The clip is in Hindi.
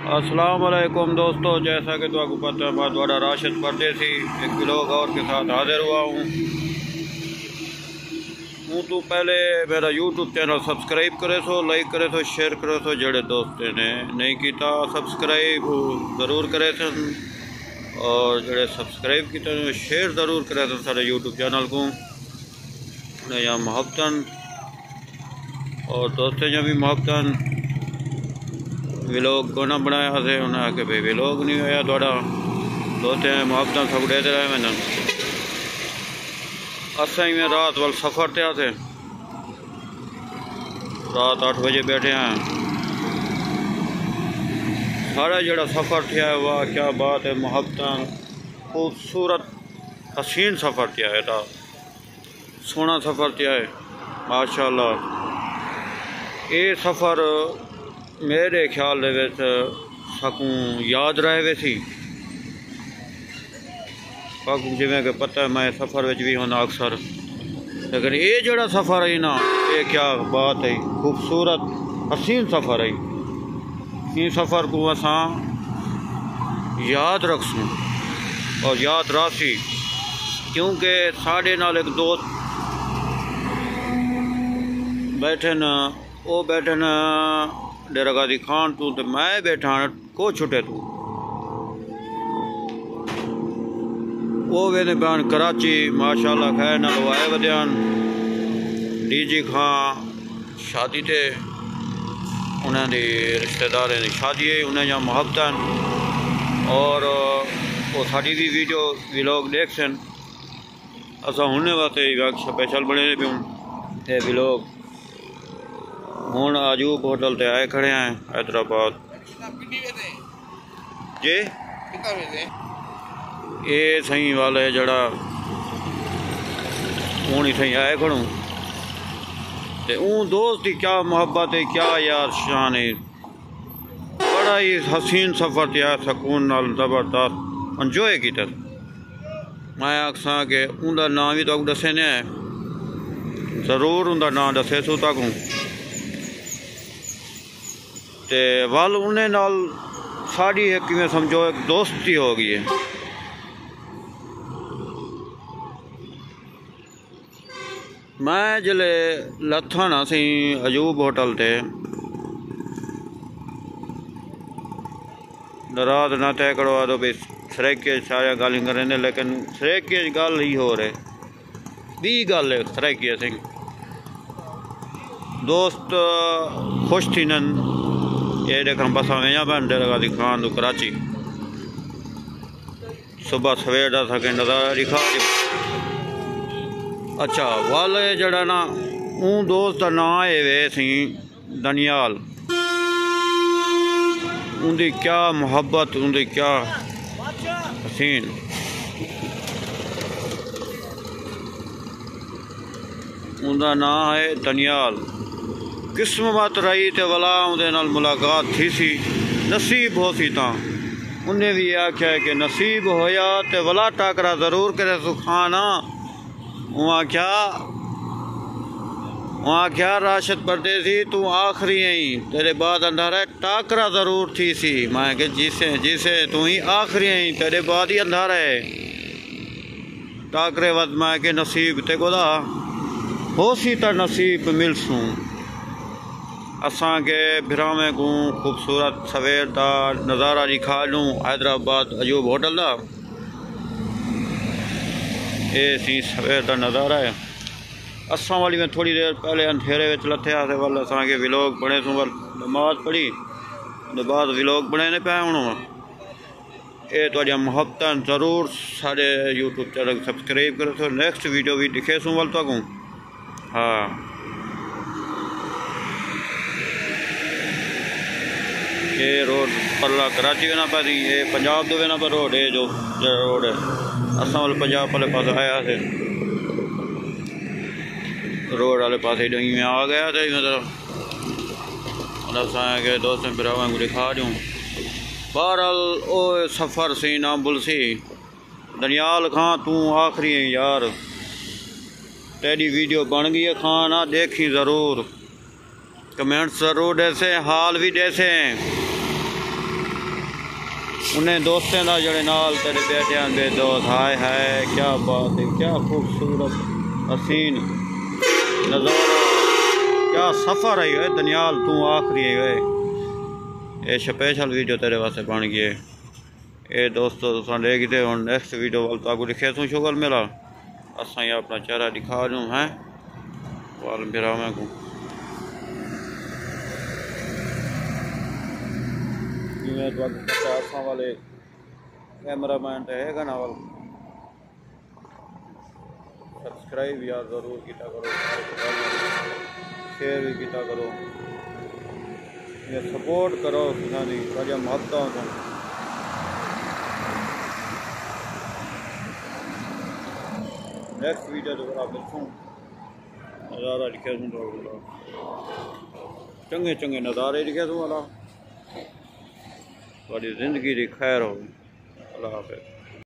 अस्सलाम वालेकुम दोस्तों, जैसा कि तो आपको पता है मैं द्वारा राशिद परदेसी एक व्लॉग और के साथ हाजिर हुआ हूँ। तो पहले मेरा यूट्यूब चैनल सब्सक्राइब करे सो, लाइक करे सो, शेयर करे सो। जड़े दोस्त ने नहीं किया सब्सक्राइब ज़रूर करे सन, और जड़े सब्सक्राइब किए शेयर ज़रूर करे सन सारे यूट्यूब चैनल को। या मोहब्बतन और दोस्तों जो भी मोहब्बतन व्लॉग को ना बनाया से उन्हें आके भाई व्लॉग नहीं होया थोड़ा दोस्तें मोहब्बत सब देते रहे। मैंने असा ही में रात वाल सफ़र थे आते रात 8 बजे बैठे हैं। सारा जड़ा सफ़र थे वाह क्या बात है, मोहब्बत खूबसूरत हसीन सफ़र थे है, सोना सफ़र थे है माशाअल्लाह। ये सफ़र मेरे ख्याल सकूँ याद रहे वैसी बाकू जिमें कि पता है मैं सफ़र में भी होना अक्सर, लेकिन ये जड़ा सफ़र है ना ये क्या बात है, खूबसूरत हसीन सफ़र है। इन सफ़र को असा याद रखसूँ और याद रासी, क्योंकि साढ़े नाल एक दोस्त बैठे न वो बैठे न डेरा गाजी खान तू तो मैं बैठा को छुटे तू वो वेने बयान कराची माशाल्लाह खैर ना लवाए वध्यान डीजी खां शादी थे उन्हें दी रिश्तेदारें की शादी है उन्हें जहाँ मोहब्बत और वो साड़ी भी वीडियो व्लॉग देख सन। असा होने वास्ते स्पेशल बने पे ये व्लॉग हूँ अजूब होटल ते आए खड़े हैं हैदराबाद जी। ये सही वाले जड़ा हूँ ही सही आए खड़ूँ ते दोस्त की क्या मोहब्बत है, क्या यार शान है। बड़ा ही हसीन सफ़र थे सकून नाल ज़बरदस्त इंजॉय की तर। मैं आखसा कि उनका नाम भी तो दसे ने ज़रूर उनका नाम दसे सू तक ते वाल उन्हें नाल साड़ी एक में समझो एक दोस्ती हो गई है। मैं जले लथा ना सी अजूब होटल ते रात ना तय करवा दो भाई सरेके सारे गल करें, लेकिन सरेके गल ही हो रहे भी गल है सरेके सिंह दोस्त खुश थी नन ये देखा बस वेजा पैन डेरा गाजी खान तो कराची सुबह सवेर का सके नज़ारा दिखा। अच्छा वाल जड़ा ना दोस्त का नाम है वे सी दनियाल। उनकी क्या मोहब्बत, उनकी क्या हसीन। उनका नाम है दनियाल। किस्मत रही तो वाला उनके नाल मुलाकात थी सी, नसीब हो सी ता उन्हें भी आख्या है कि नसीब होया तो वाला टाकरा ज़रूर करे सुखाना। वहाँ क्या राशिद परदेसी तू आखिरी आई तेरे बाद अंधारा टाकरा ज़रूर थी सी। मैं के जिसे तू ही आखिरी आई तेरे बाद ही अंधारा है टाकरे वद मैं के नसीब ते गोदा हो सी तो नसीब मिलसूँ। असा के बिरामे को खूबसूरत सवेर का नज़ारा दिखा लूँ हैदराबाद अजूब होटल का। ये सी सवेर का नज़ारा है। असा वाली में थोड़ी देर पहले अंधेरे में लथे आते वाल असा के व्लॉग बने सो वाल नमाज पढ़ी तो बाद व्लॉग बने ने पाए हूँ। ये तो मोहब्बत ज़रूर सारे यूट्यूब चैनल सब्सक्राइब करो तो नेक्स्ट वीडियो भी दिखे सूँ वाल तक। हाँ ये रोड पल्ला कराची वेना पाती ये पंजाब दो वेना पर रोड है जो रोड है असा वाले पंजाब वाले पास आया थे रोड वाले पास डोई में आ गया थे मतलब के दोस्तों बिरावां को दिखा दूँ। बहरहाल ओ सफ़र सी ना बुल सी दनियाल खां तू आखिरी है यार तेरी वीडियो बन गई है खां ना देखी ज़रूर, कमेंट्स ज़रूर ऐसे हाल भी जैसे उन्हें दोस्तों का जड़े नाल तेरे बेटियां दे दोस्त हाय हाय क्या बात है, क्या खूबसूरत हसीन नज़ारा, क्या सफ़र है ये दनियाल तू आखरी है। ये स्पेशल वीडियो तेरे वास्ते बन गई है। ये दोस्तों तुम देखते हो नेक्स्ट वीडियो वाल तो आपको दिखे तू शुगर मेरा असा ही अपना चेहरा दिखा दूँ हैं वाल मेरा मैं को असा वाले कैमरा मैन तो है ना वाल सब्सक्राइब यार ज़रूर किया करो, शेयर भी किया करो, ये सपोर्ट करो सुनानी वजह महत्ता हो। नेक्स्ट वीडियो जो आप देखूँ नज़ारा दिखे दूँ चंगे चंगे नज़ारे दिखे दूँ वाला थोड़ी जिंदगी की खैर हो। अल्लाह हाफ़िज़।